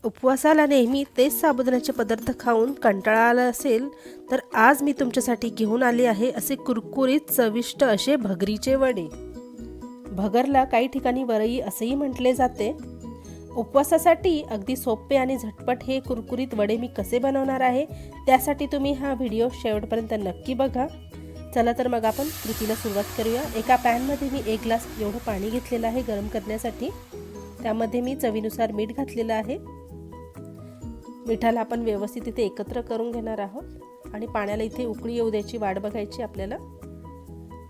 उपवासाला नेहमी तेच साबुदाण्याचे पदार्थ खाऊन कंटाळा आला असेल तर आज मी तुमच्यासाठी घेऊन आले आहे असे कुरकुरीत चविष्ट असे भगरीचे वडे। भगरला काही ठिकाणी वरई असेही म्हटले जाते। उपवासासाठी अगदी सोपे आणि झटपट हे कुरकुरीत वडे मी कसे बनवणार आहे त्यासाठी तुम्ही हा व्हिडिओ शेवटपर्यंत नक्की बघा। चला तर मग आपण कृतीला सुरुवात करूया। एका पॅनमध्ये मी 1 ग्लास एवढं पाणी घेतलेलं आहे गरम करण्यासाठी। त्यामध्ये मी चवीनुसार मीठ घातलेलं आहे। मिठाला आपण व्यवस्थित इथे एकत्र करून घेणार आहोत आणि पाण्याला इथे उकळी येऊ द्यायची वाट बघायची आपल्याला।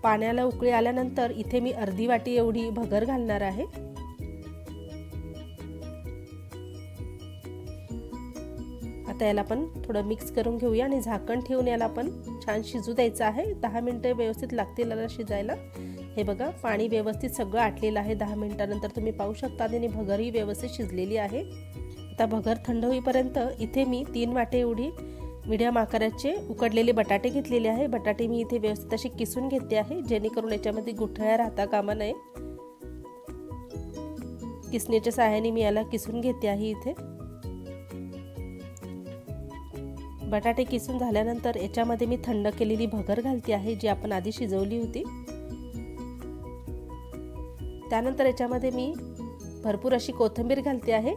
पाण्याला उकळी आल्यानंतर इथे मी अर्धी वाटी एवढी भगर घालणार आहे। आता याला आपण थोडं मिक्स करून घेऊया आणि झाकण ठेवून याला आपण छान शिजू द्यायचं आहे। 10 मिनिटे व्यवस्थित लागतील याला शिजायला। हे बघा पाणी व्यवस्थित सगळं आटलेलं आहे। 10 मिनिटांनंतर तुम्ही पाहू शकता आणि भगरही व्यवस्थित शिजलेली आहे। आता भगर थंड होईपर्यंत इथे मी 3 वाटे एवढी मीडियम आकाराचे उकडलेले बटाटे घेतलेले आहे। बटाटे मी इथे व्यवस्थित असे किसून घेते आहे जेणेकरून याच्यामध्ये गुठळ्या राहता कामा नये। किसणीच्या सहाय्याने मी याला किसून घेते आहे। इथे बटाटे किसून झाल्यानंतर याच्यामध्ये मी थंड केलेली भगर घालते आहे जी आपण आधी शिजवली होती। त्यानंतर याच्यामध्ये मी भरपूर अशी कोथिंबीर घालते आहे।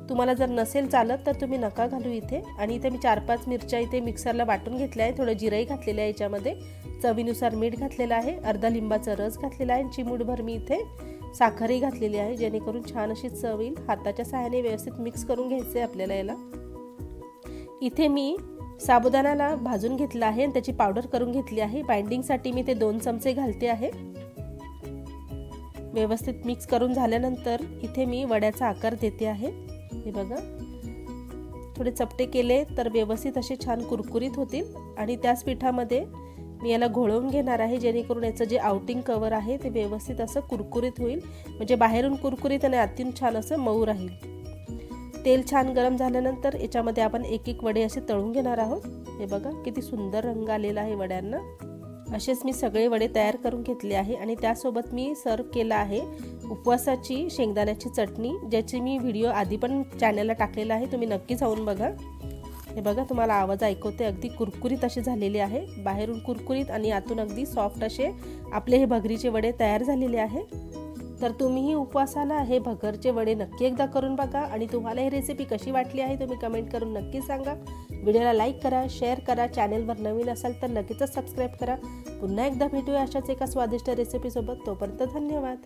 तुम्हाला जर नसेल चालत तर तुम्ही नका घालू इथे। आणि इथे मी 4-5 मिरच्या इथे मिक्सरला वाटून घेतल्या आहे। थोडं जिरंही घातलेलं आहे याच्यामध्ये। चवीनुसार मीठ घातलेलं आहे। अर्धा लिंबाचा रस घातलेला आहे। चिमूटभर मी इथे साखरही घातलेली आहे जेणेकरून छान अशी चव येईल। हाताच्या सहाय्याने व्यवस्थित मिक्स करून घ्यायचे आपल्याला याला। इथे मी साबुदाण्याला भाजून घेतला आहे आणि त्याची पावडर करून घेतली आहे। बाइंडिंगसाठी मी ते 2 चमचे घालते आहे। व्यवस्थित मिक्स करून झाल्यानंतर इथे मी वड्याचा आकार देते आहे। हे बघा थोडे चपटे केले तर व्यवस्थित असे छान कुरकुरीत होतील। आणि त्याच पिठामध्ये मी याला घोळवून घेणार आहे जेणेकरून याचं जे आउटिंग कवर आहे ते व्यवस्थित असं कुरकुरीत होईल। म्हणजे बाहेरून कुरकुरीत आणि आतून छान असं मऊ राहील। तेल छान गरम झाल्यानंतर याच्यामध्ये आपण एक एक वडे असे तळून घेणार आहोत। हे बघा किती सुंदर रंग आलेला आहे वड्यांना। असेच मी सगळे वडे तयार करून घेतले आहे आणि त्यासोबत मी सर्व केला आहे उपवासाची शेंगदाण्याची चटणी ज्याची मी व्हिडिओ आधी पण चॅनलला टाकलेला आहे। तुम्ही नक्की जाऊन बघा। हे बघा तुम्हाला आवाज ऐकवते अगदी कुरकुरीत असे झालेले आहे। बाहेरून कुरकुरीत आणि आतून अगदी सॉफ्ट असे आपले हे भगरीचे वडे तयार झालेले आहे। तर तुम्हीही उपवासाला हे भगरचे वडे नक्की एकदा करून बघा आणि तुम्हाला ही रेसिपी कशी वाटली आहे तुम्ही कमेंट करून नक्की सांगा। व्हिडिओला लाईक करा, शेअर करा, चॅनलवर नवीन असाल तर लगेचच सबस्क्राईब करा। पुन्हा एकदा भेटूया अशाच एका स्वादिष्ट रेसिपी सोबत। तोपर्यंत धन्यवाद।